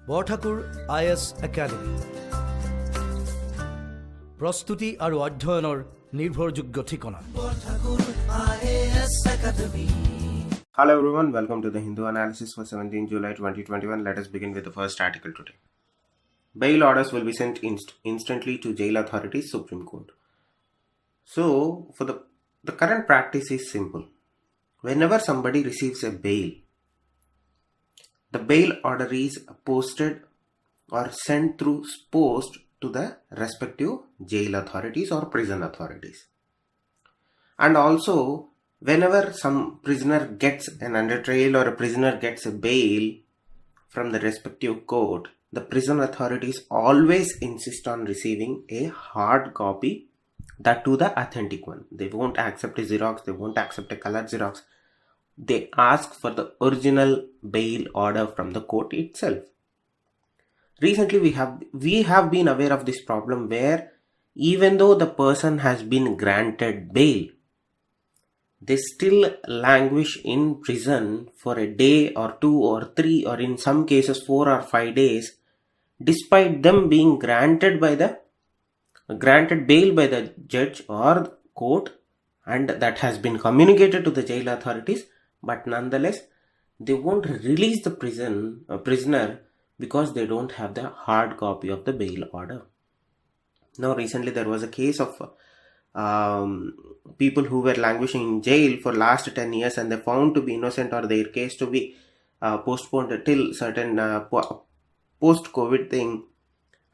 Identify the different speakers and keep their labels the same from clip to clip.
Speaker 1: Borthakur IS academy প্ৰস্তুতি আৰু অধ্যয়নৰ নিৰ্ভৰযোগ্য ঠিকনা।
Speaker 2: Hello everyone, welcome to the Hindu analysis for 17 July 2021. Let us begin with the first article today. Bail orders will be sent instantly to jail authorities, Supreme Court. So, for the current practice is simple. Whenever somebody receives a bail, the bail order is posted or sent through post to the respective jail authorities or prison authorities. And also, whenever some prisoner gets an under trial or a prisoner gets a bail from the respective court, the prison authorities always insist on receiving a hard copy, that to the authentic one. They won't accept a Xerox, they won't accept a colored Xerox. They ask for the original bail order from the court itself. Recently we have been aware of this problem where even though the person has been granted bail, they still languish in prison for a day or 2 or 3 or in some cases 4 or 5 days, despite them being granted bail by the judge or court, and that has been communicated to the jail authorities, but nonetheless they won't release the prisoner because they don't have the hard copy of the bail order. Now recently there was a case of people who were languishing in jail for last 10 years and they found to be innocent or their case to be postponed till certain post-COVID thing,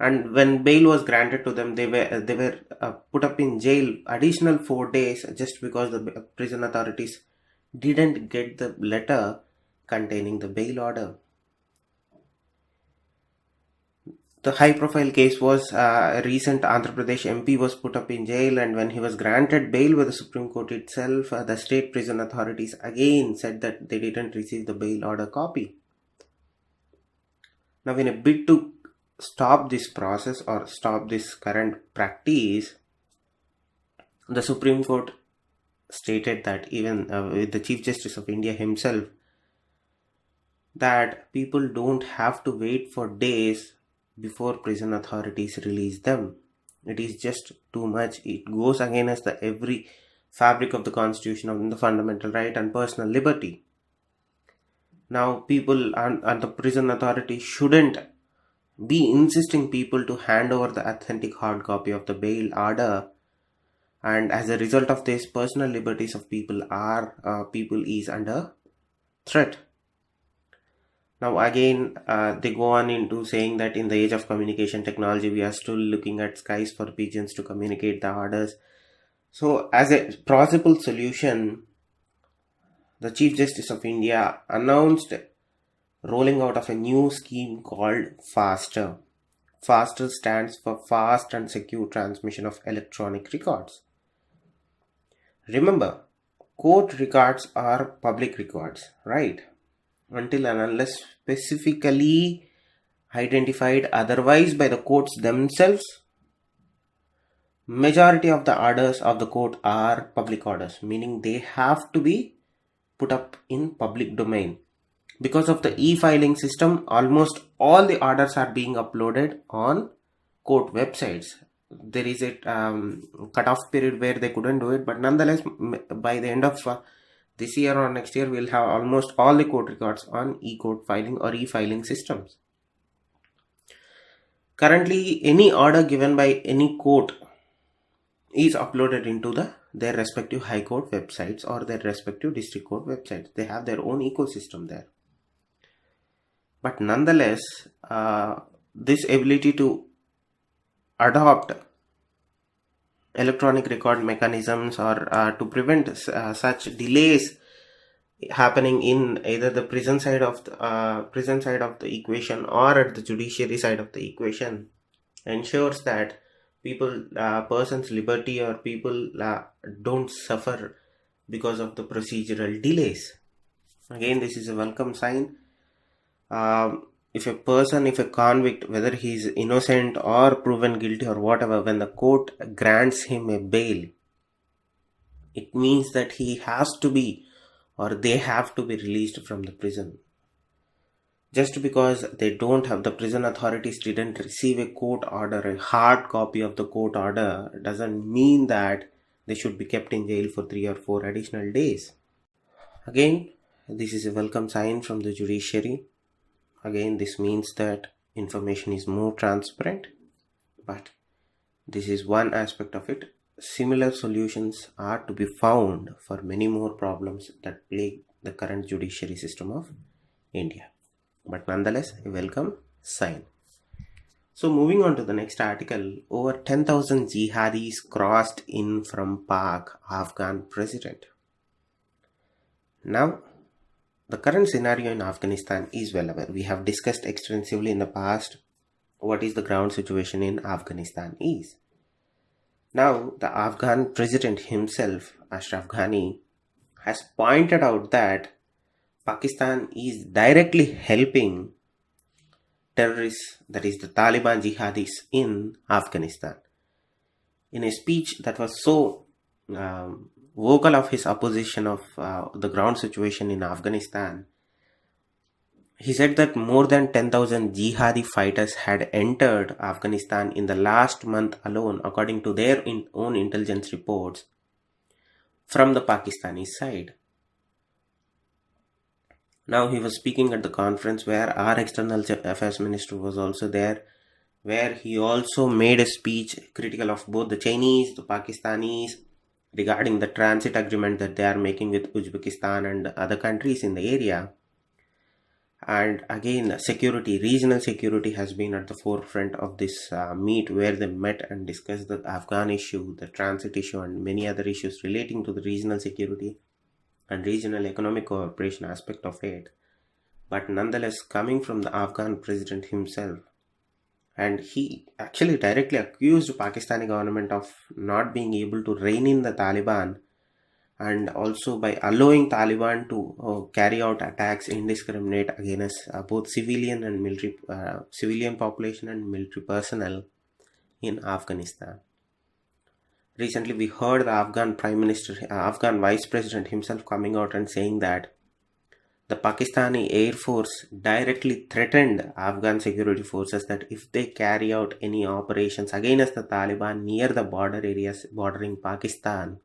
Speaker 2: and when bail was granted to them, they were put up in jail additional 4 days just because the prison authorities didn't get the letter containing the bail order. The high-profile case was a recent Andhra Pradesh MP was put up in jail, and when he was granted bail by the Supreme Court itself, the state prison authorities again said that they didn't receive the bail order copy. Now, in a bid to stop this process or stop this current practice, the Supreme Court stated that even with the Chief Justice of India himself, that people don't have to wait for days before prison authorities release them. It is just too much. It goes against the every fabric of the Constitution of the fundamental right and personal liberty. Now people and the prison authority shouldn't be insisting people to hand over the authentic hard copy of the bail order, and as a result of this, personal liberties of people is under threat. Now again, they go on into saying that in the age of communication technology, we are still looking at skies for pigeons to communicate the orders. So as a possible solution, the Chief Justice of India announced rolling out of a new scheme called FASTER. FASTER stands for Fast and Secure Transmission of Electronic Records. Remember, court records are public records, right? Until and unless specifically identified otherwise by the courts themselves, majority of the orders of the court are public orders, meaning they have to be put up in public domain. Because of the e-filing system, almost all the orders are being uploaded on court websites. There is a cut-off period where they couldn't do it, but nonetheless, by the end of this year or next year, we'll have almost all the court records on e-court filing or e-filing systems. Currently, any order given by any court is uploaded into their respective high court websites or their respective district court websites. They have their own ecosystem there. But nonetheless, this ability to adopt electronic record mechanisms or to prevent such delays happening in either the prison side of the equation or at the judiciary side of the equation ensures that person's liberty or people don't suffer because of the procedural delays. Again, this is a welcome sign. If a convict, whether he is innocent or proven guilty or whatever, when the court grants him a bail, it means that he has to be or they have to be released from the prison. Just because they don't have, the prison authorities didn't receive a court order, a hard copy of the court order, doesn't mean that they should be kept in jail for 3 or 4 additional days. Again, this is a welcome sign from the judiciary. Again, this means that information is more transparent, but this is one aspect of it. Similar solutions are to be found for many more problems that plague the current judiciary system of India. But nonetheless, a welcome sign. So moving on to the next article, over 10,000 jihadis crossed in from Pak, Afghan president. Now, the current scenario in Afghanistan is well aware. We have discussed extensively in the past what is the ground situation in Afghanistan is. Now, the Afghan president himself, Ashraf Ghani, has pointed out that Pakistan is directly helping terrorists, that is the Taliban jihadis in Afghanistan. In a speech that was so vocal of his opposition of the ground situation in Afghanistan, he said that more than 10,000 jihadi fighters had entered Afghanistan in the last month alone, according to their own intelligence reports from the Pakistani side. Now he was speaking at the conference where our external affairs minister was also there, where he also made a speech critical of both the Chinese, the Pakistanis, regarding the transit agreement that they are making with Uzbekistan and other countries in the area. And again, security, regional security has been at the forefront of this meet, where they met and discussed the Afghan issue, the transit issue, and many other issues relating to the regional security and regional economic cooperation aspect of it. But nonetheless, coming from the Afghan president himself, and he actually directly accused Pakistani government of not being able to rein in the Taliban, and also by allowing Taliban to carry out attacks indiscriminate against both civilian and military, civilian population and military personnel in Afghanistan. Recently, we heard the Afghan Prime Minister, Afghan Vice President himself coming out and saying that the Pakistani Air Force directly threatened Afghan security forces that if they carry out any operations against the Taliban near the border areas bordering Pakistan,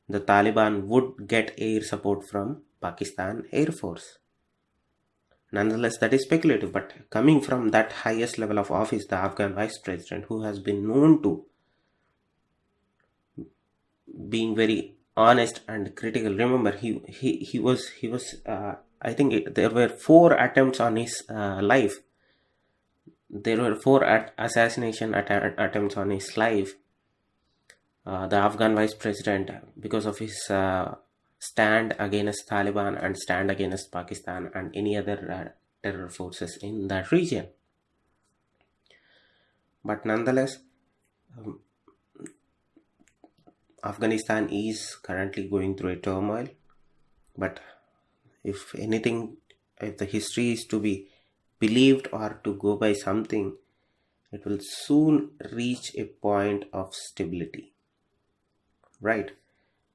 Speaker 2: the Taliban would get air support from Pakistan Air Force. Nonetheless, that is speculative, but coming from that highest level of office, the Afghan Vice President, who has been known to being very honest and critical. Remember, he was I think there were 4 attempts on his life. There were 4 assassination attempts on his life. The Afghan Vice President, because of his stand against Taliban and stand against Pakistan and any other terror forces in that region. But nonetheless, Afghanistan is currently going through a turmoil, but if anything, if the history is to be believed or to go by something, it will soon reach a point of stability, right?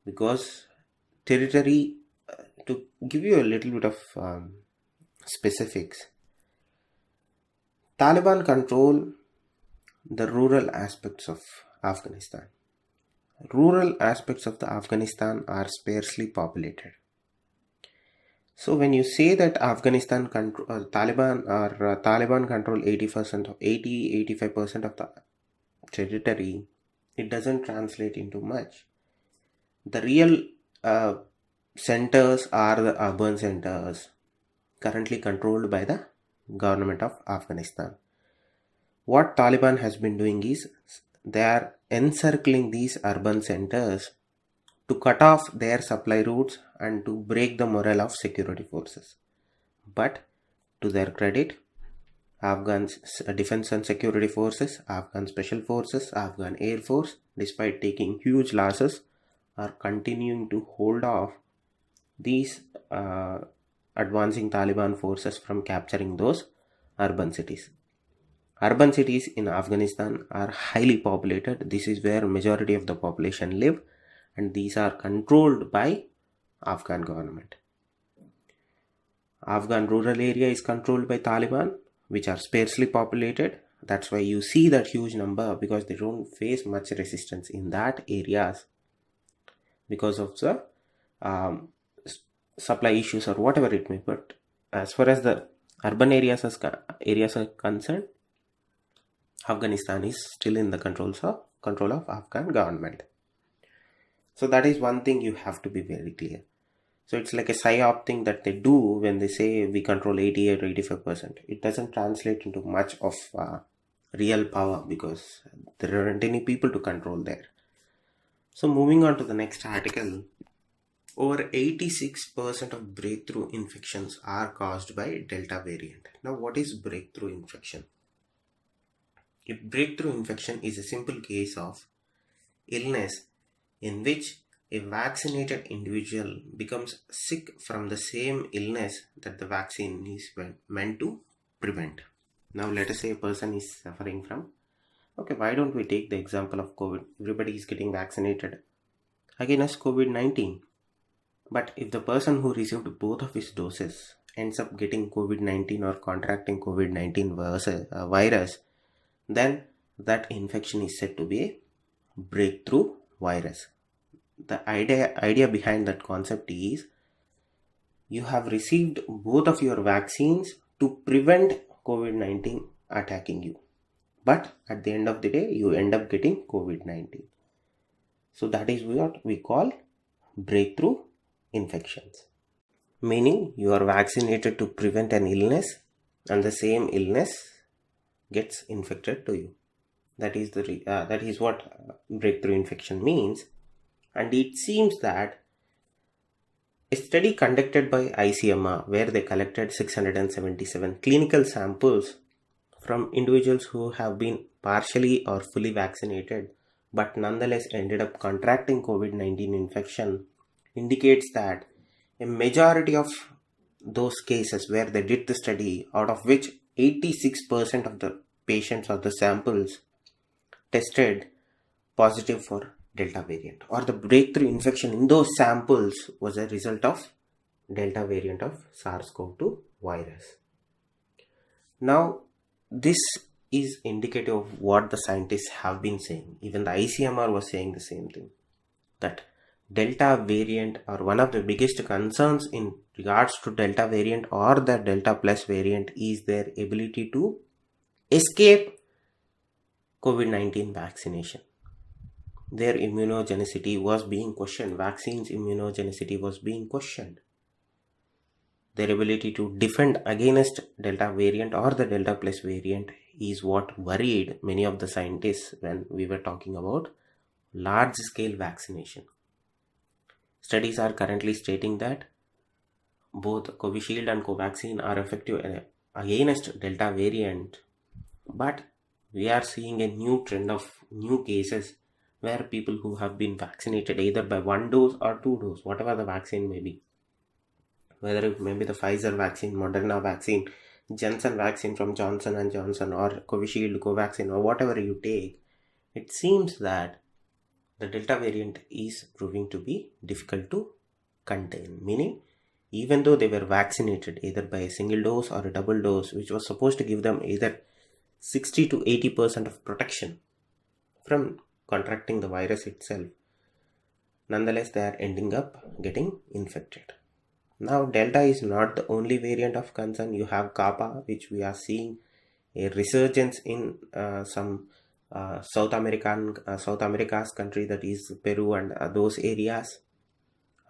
Speaker 2: Because territory, to give you a little bit of specifics, Taliban control the rural aspects of Afghanistan. Rural aspects of the Afghanistan are sparsely populated. So when you say that Taliban control 85% of the territory, it doesn't translate into much. The real centers are the urban centers currently controlled by the government of Afghanistan. What Taliban has been doing is they are encircling these urban centers to cut off their supply routes and to break the morale of security forces. But to their credit, Afghan defense and security forces, Afghan special forces, Afghan Air Force, despite taking huge losses, are continuing to hold off these advancing Taliban forces from capturing those urban cities. Urban cities in Afghanistan are highly populated. This is where majority of the population live, and these are controlled by Afghan government. Afghan rural area is controlled by Taliban, which are sparsely populated. That's why you see that huge number, because they don't face much resistance in that areas because of the supply issues or whatever it may. But as far as the urban areas are concerned, Afghanistan is still in the control of Afghan government. So that is one thing you have to be very clear. So it's like a psyop thing that they do when they say we control 80 or 85%. It doesn't translate into much of real power, because there aren't any people to control there. So moving on to the next article, over 86% of breakthrough infections are caused by Delta variant. Now, what is breakthrough infection? A breakthrough infection is a simple case of illness in which a vaccinated individual becomes sick from the same illness that the vaccine is meant to prevent. Now, let us say a person is suffering from, why don't we take the example of COVID? Everybody is getting vaccinated against COVID-19. But if the person who received both of his doses ends up getting COVID-19 or contracting COVID-19 virus, then that infection is said to be a breakthrough virus. The idea behind that concept is you have received both of your vaccines to prevent COVID-19 attacking you. But at the end of the day, you end up getting COVID-19. So that is what we call breakthrough infections. Meaning you are vaccinated to prevent an illness and the same illness gets infected to you. That is what breakthrough infection means. And it seems that a study conducted by ICMR, where they collected 677 clinical samples from individuals who have been partially or fully vaccinated but nonetheless ended up contracting COVID-19 infection, indicates that a majority of those cases where they did the study, out of which 86% of the patients or the samples tested positive for Delta variant, or the breakthrough infection in those samples was a result of Delta variant of SARS-CoV-2 virus. Now, this is indicative of what the scientists have been saying. Even the ICMR was saying the same thing, that Delta variant, or one of the biggest concerns in regards to Delta variant or the Delta plus variant, is their ability to escape COVID-19 vaccination. Their immunogenicity was being questioned. Vaccines' immunogenicity was being questioned. Their ability to defend against Delta variant or the Delta plus variant is what worried many of the scientists when we were talking about large-scale vaccination. Studies are currently stating that both Covishield and Covaxin are effective against Delta variant, but we are seeing a new trend of new cases where people who have been vaccinated either by 1 dose or 2 doses, whatever the vaccine may be, whether it may be the Pfizer vaccine, Moderna vaccine, Janssen vaccine from Johnson & Johnson, or Covishield, Covaxin, or whatever you take, it seems that the Delta variant is proving to be difficult to contain. Meaning, even though they were vaccinated either by a single dose or a double dose, which was supposed to give them either 60 to 80% of protection from contracting the virus itself, nonetheless they are ending up getting infected. Now, Delta is not the only variant of concern. You have Kappa, which we are seeing a resurgence in some South America's country, that is Peru and those areas,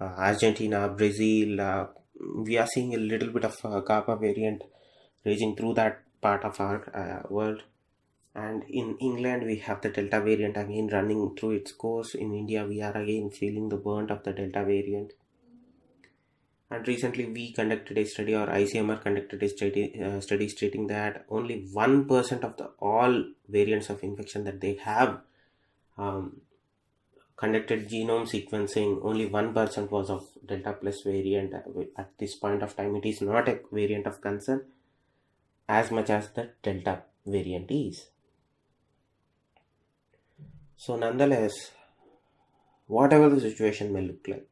Speaker 2: Argentina, Brazil. We are seeing a little bit of Kappa variant raging through that part of our world. And in England, we have the Delta variant again running through its course. In India, we are again feeling the burnt of the Delta variant. And recently, we conducted a study, or ICMR conducted a study stating that only 1% of all variants of infection that they have conducted genome sequencing, only 1% was of Delta plus variant. At this point of time, it is not a variant of concern as much as the Delta variant is. So nonetheless, whatever the situation may look like,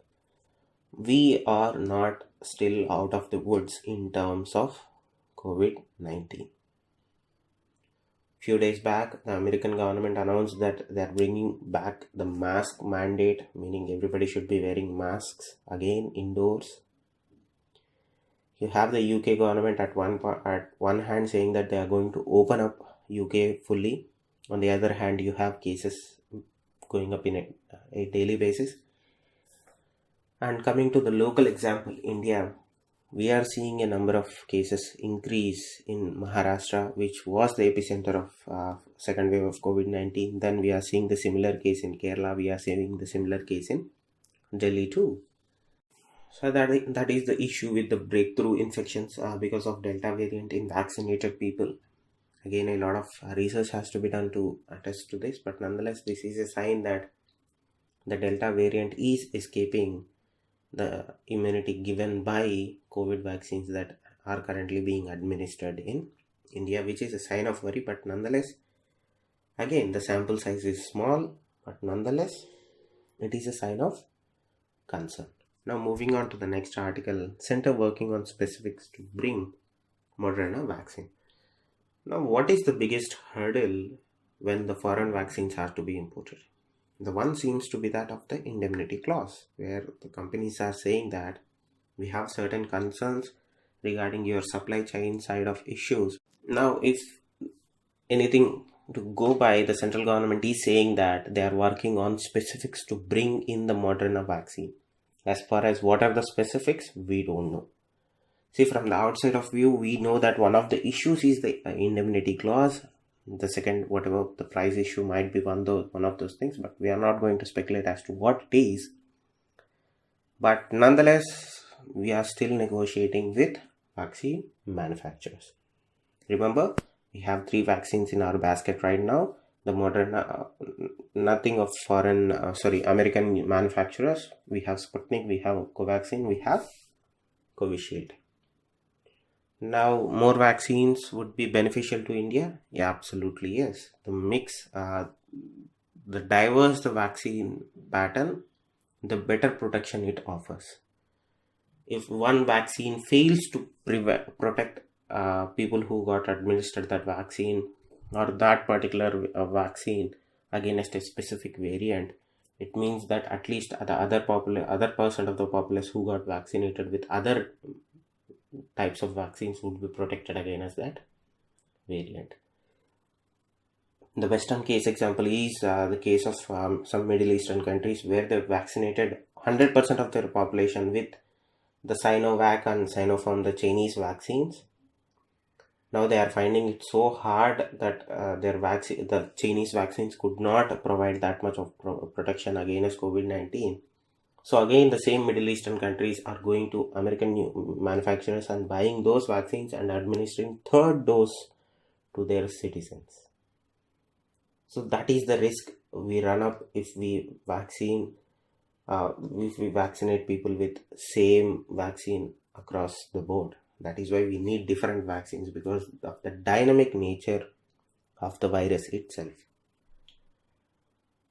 Speaker 2: we are not still out of the woods in terms of COVID-19. Few days back, the American government announced that they are bringing back the mask mandate, meaning everybody should be wearing masks again indoors. You have the UK government at one hand saying that they are going to open up UK fully. On the other hand, you have cases going up in a daily basis. And coming to the local example, India, we are seeing a number of cases increase in Maharashtra, which was the epicenter of second wave of COVID-19. Then we are seeing the similar case in Kerala. We are seeing the similar case in Delhi too. So that is the issue with the breakthrough infections because of Delta variant in vaccinated people. Again, a lot of research has to be done to attest to this, but nonetheless, this is a sign that the Delta variant is escaping the immunity given by COVID vaccines that are currently being administered in India, which is a sign of worry. But nonetheless, again, the sample size is small, but nonetheless, it is a sign of concern. Now, moving on to the next article, Center working on specifics to bring Moderna vaccine. Now, what is the biggest hurdle when the foreign vaccines are to be imported? The one seems to be that of the indemnity clause, where the companies are saying that we have certain concerns regarding your supply chain side of issues. Now, if anything to go by, the central government is saying that they are working on specifics to bring in the Moderna vaccine. As far as what are the specifics, we don't know. See, from the outside of view, we know that one of the issues is the indemnity clause. The second, whatever the price issue might be one of those things, but we are not going to speculate as to what it is. But nonetheless, we are still negotiating with vaccine manufacturers. Remember, we have 3 vaccines in our basket right now. The Moderna, nothing of American manufacturers. We have Sputnik, we have Covaxin, we have Covishield. Now, more vaccines would be beneficial to India? Yeah, absolutely yes. The mix, the diverse the vaccine pattern, the better protection it offers. If one vaccine fails to protect people who got administered that vaccine or that particular vaccine against a specific variant, it means that at least the other percent of the populace who got vaccinated with other types of vaccines would be protected against that variant. The Western case example is the case of some Middle Eastern countries where they vaccinated 100% of their population with the Sinovac and Sinopharm, the Chinese vaccines. Now they are finding it so hard that the Chinese vaccines could not provide that much of protection against COVID-19. So again, the same Middle Eastern countries are going to American manufacturers and buying those vaccines and administering third dose to their citizens. So that is the risk we run up if we vaccinate people with same vaccine across the board. That is why we need different vaccines, because of the dynamic nature of the virus itself.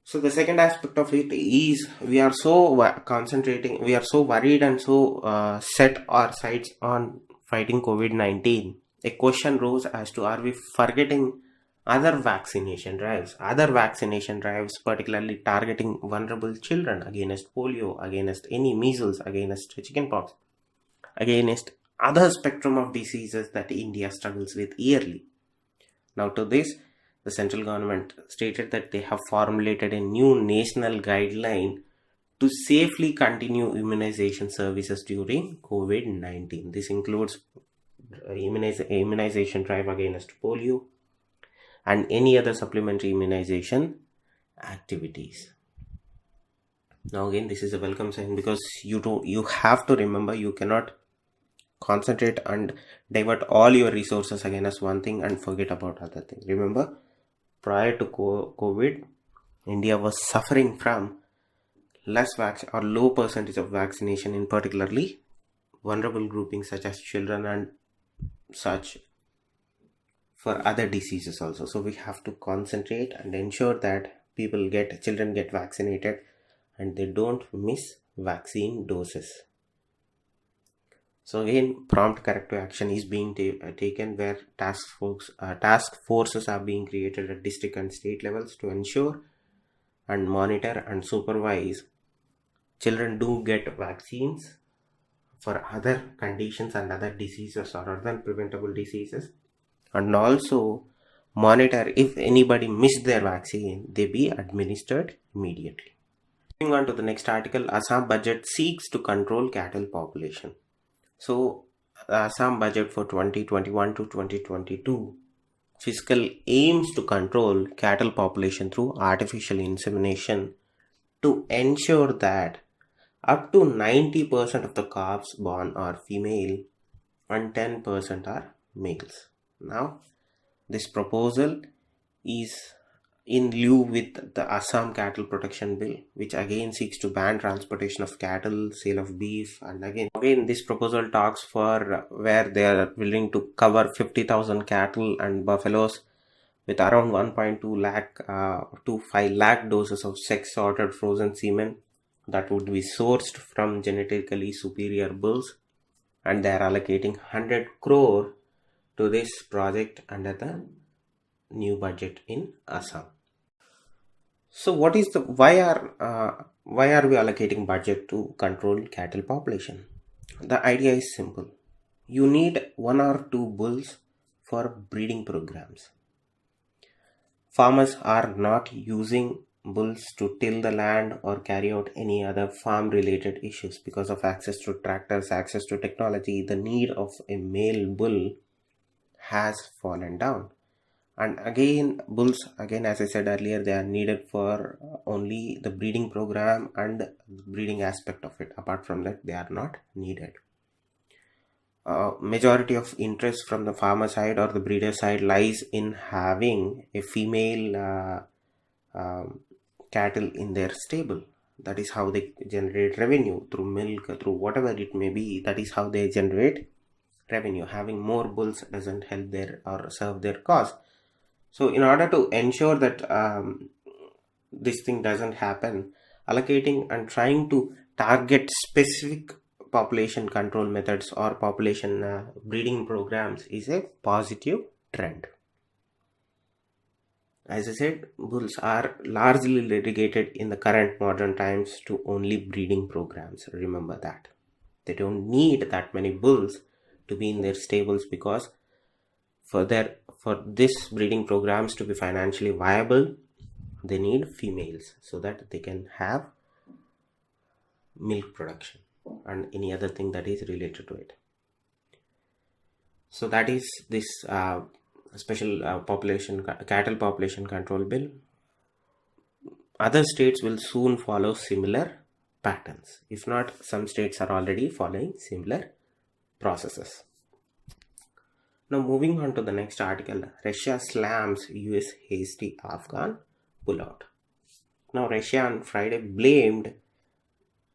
Speaker 2: So the second aspect of it is we are so worried and so set our sights on fighting COVID-19. A question rose as to, are we forgetting other vaccination drives, particularly targeting vulnerable children against polio, against any measles, against chickenpox, against other spectrum of diseases that India struggles with yearly. Now to this, the central government stated that they have formulated a new national guideline to safely continue immunization services during COVID-19. This includes immunization drive against polio and any other supplementary immunization activities. Now again, this is a welcome sign, because you have to remember, you cannot concentrate and divert all your resources against one thing and forget about other thing. Remember, prior to COVID, India was suffering from low percentage of vaccination in particularly vulnerable groupings such as children and such, for other diseases also. So we have to concentrate and ensure that children get vaccinated and they don't miss vaccine doses. So again, prompt corrective action is being taken, where task forces are being created at district and state levels to ensure and monitor and supervise children do get vaccines for other conditions and other diseases or other preventable diseases, and also monitor if anybody missed their vaccine, they be administered immediately. Moving on to the next article, Assam budget seeks to control cattle population. So, the Assam budget for 2021 to 2022 fiscal aims to control cattle population through artificial insemination to ensure that up to 90% of the calves born are female and 10% are males. Now, this proposal is in lieu with the Assam Cattle Protection Bill, which again seeks to ban transportation of cattle, sale of beef, and again this proposal talks for where they are willing to cover 50,000 cattle and buffaloes with around 1.2 lakh to 5 lakh doses of sex sorted frozen semen that would be sourced from genetically superior bulls, and they are allocating 100 crore to this project under the new budget in Assam. So what is why are we allocating budget to control cattle population? The idea is simple. You need 1 or 2 bulls for breeding programs. Farmers are not using bulls to till the land or carry out any other farm related issues because of access to tractors, access to technology. The need of a male bull has fallen down. And again, bulls, as I said earlier, they are needed for only the breeding program and the breeding aspect of it. Apart from that, they are not needed. Majority of interest from the farmer side or the breeder side lies in having a female cattle in their stable. That is how they generate revenue through milk, through whatever it may be. That is how they generate revenue. Having more bulls doesn't help their or serve their cause. So in order to ensure that this thing doesn't happen, allocating and trying to target specific population control methods or population breeding programs is a positive trend. As I said, bulls are largely relegated in the current modern times to only breeding programs. Remember that. They don't need that many bulls to be in their stables, because for this breeding programs to be financially viable, they need females so that they can have milk production and any other thing that is related to it. So that is this special cattle population control bill. Other states will soon follow similar patterns. If not, some states are already following similar processes. Now moving on to the next article, Russia slams US hasty Afghan pullout. Now Russia on Friday blamed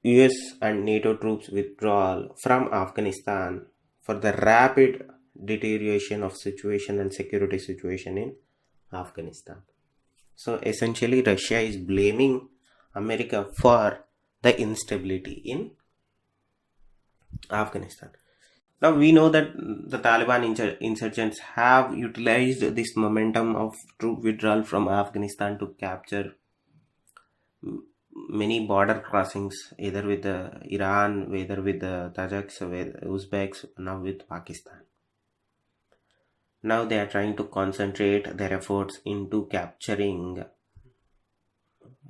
Speaker 2: US and NATO troops withdrawal from Afghanistan for the rapid deterioration of situation and security situation in Afghanistan. So essentially Russia is blaming America for the instability in Afghanistan. Now we know that the Taliban insurgents have utilized this momentum of troop withdrawal from Afghanistan to capture many border crossings, either with Iran, either with the Tajiks, with Uzbeks, now with Pakistan. Now they are trying to concentrate their efforts into capturing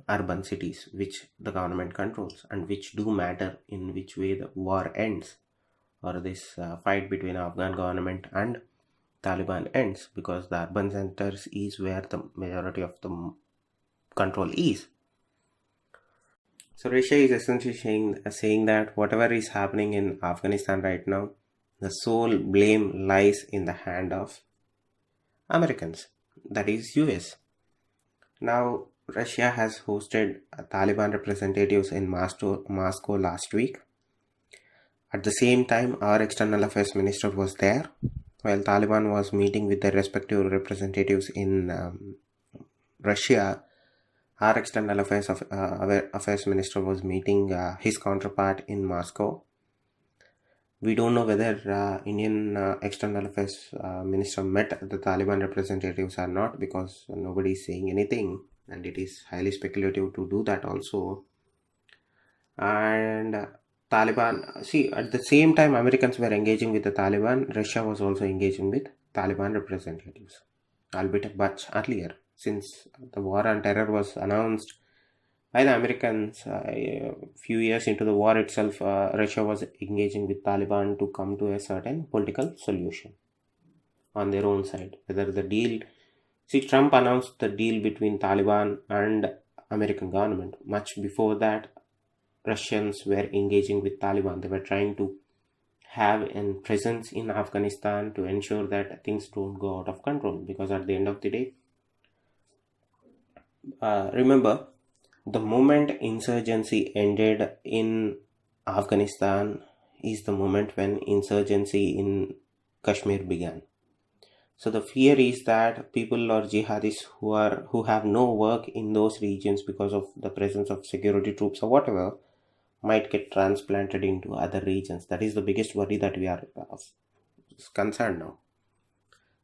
Speaker 2: urban cities, which the government controls and which do matter in which way the war ends, or this fight between Afghan government and Taliban ends, because the urban centers is where the majority of the control is. So Russia is essentially saying that whatever is happening in Afghanistan right now, the sole blame lies in the hand of Americans, that is US. Now Russia has hosted Taliban representatives in Moscow last week. At the same time, our external affairs minister was there, while Taliban was meeting with their respective representatives in Russia. Our external affairs minister was meeting his counterpart in Moscow. We don't know whether Indian External Affairs Minister met the Taliban representatives or not, because nobody is saying anything, and it is highly speculative to do that also. And Taliban, see, at the same time Americans were engaging with the Taliban, Russia was also engaging with Taliban representatives, albeit much earlier, since the war on terror was announced by the Americans. A few years into the war itself, Russia was engaging with Taliban to come to a certain political solution on their own side. Whether the deal, see, Trump announced the deal between Taliban and American government. Much before that, Russians were engaging with Taliban. They were trying to have a presence in Afghanistan to ensure that things don't go out of control. Because at the end of the day, remember, the moment insurgency ended in Afghanistan is the moment when insurgency in Kashmir began. So the fear is that people or jihadis who have no work in those regions because of the presence of security troops or whatever might get transplanted into other regions. That is the biggest worry that we are concerned now.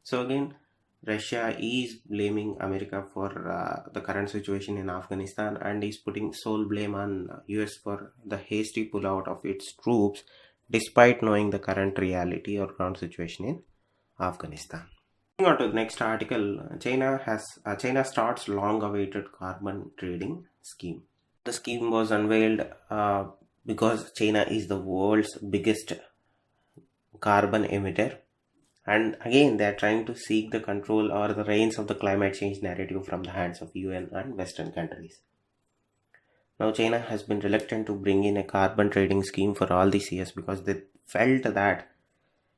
Speaker 2: So again, Russia is blaming America for the current situation in Afghanistan, and is putting sole blame on US for the hasty pullout of its troops, despite knowing the current reality or ground situation in Afghanistan. Moving on to the next article, China starts long-awaited carbon trading scheme. The scheme was unveiled because China is the world's biggest carbon emitter. And again, they are trying to seek the control or the reins of the climate change narrative from the hands of UN and Western countries. Now, China has been reluctant to bring in a carbon trading scheme for all these years because they felt that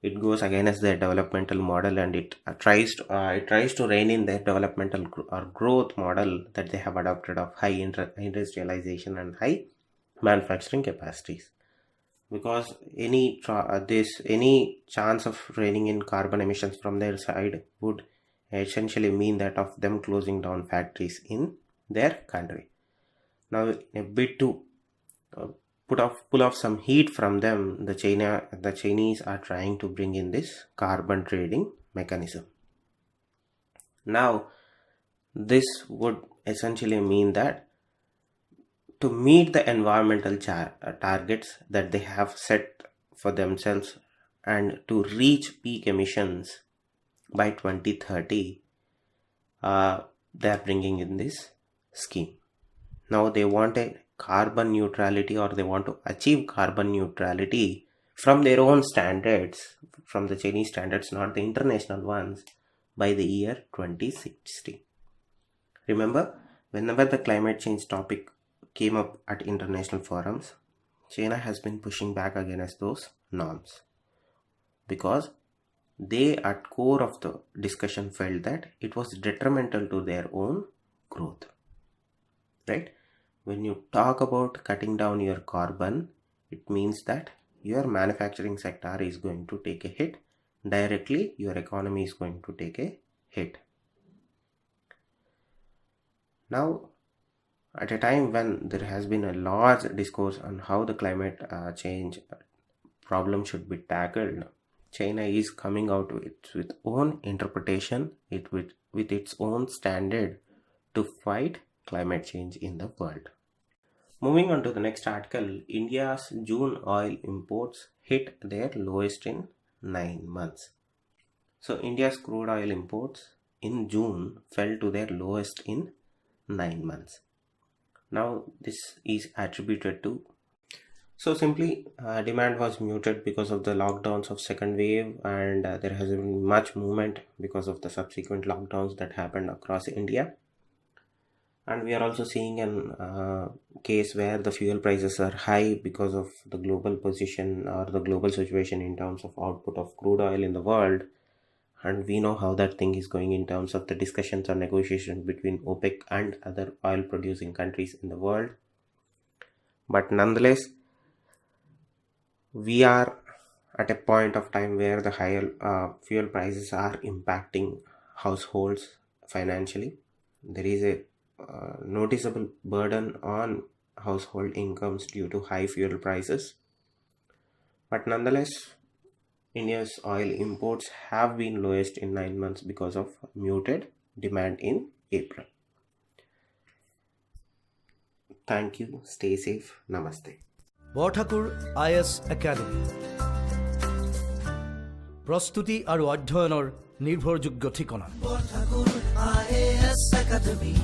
Speaker 2: it goes against their developmental model, and it tries to rein in their developmental or growth model that they have adopted of high industrialization and high manufacturing capacities. Because any chance of reining in carbon emissions from their side would essentially mean that of them closing down factories in their country. Now, in a bid to pull off some heat from them, the Chinese are trying to bring in this carbon trading mechanism. Now, this would essentially mean that to meet the environmental targets that they have set for themselves and to reach peak emissions by 2030, they are bringing in this scheme. Now they want a carbon neutrality, or they want to achieve carbon neutrality from their own standards, from the Chinese standards, not the international ones, by the year 2060. Remember, whenever the climate change topic came up at international forums, China has been pushing back against those norms because they at core of the discussion felt that it was detrimental to their own growth, right? When you talk about cutting down your carbon, it means that your manufacturing sector is going to take a hit. Directly, your economy is going to take a hit. Now, at a time when there has been a large discourse on how the climate change problem should be tackled, China is coming out with its own interpretation, with its own standard to fight climate change in the world. Moving on to the next article, India's June oil imports hit their lowest in 9 months. So India's crude oil imports in June fell to their lowest in 9 months. Now this is attributed to, so simply demand was muted because of the lockdowns of second wave, and there has been much movement because of the subsequent lockdowns that happened across India. And we are also seeing a case where the fuel prices are high because of the global position or the global situation in terms of output of crude oil in the world. And we know how that thing is going in terms of the discussions or negotiations between OPEC and other oil producing countries in the world. But nonetheless, we are at a point of time where the higher fuel prices are impacting households financially. There is a noticeable burden on household incomes due to high fuel prices. But nonetheless, India's oil imports have been lowest in 9 months because of muted demand in April. Thank you. Stay safe. Namaste.
Speaker 1: Borthakur IS academy প্ৰস্তুতি আৰু অধ্যয়নৰ নিৰ্ভৰযোগ্য ঠিকনা
Speaker 3: Borthakur IAS Academy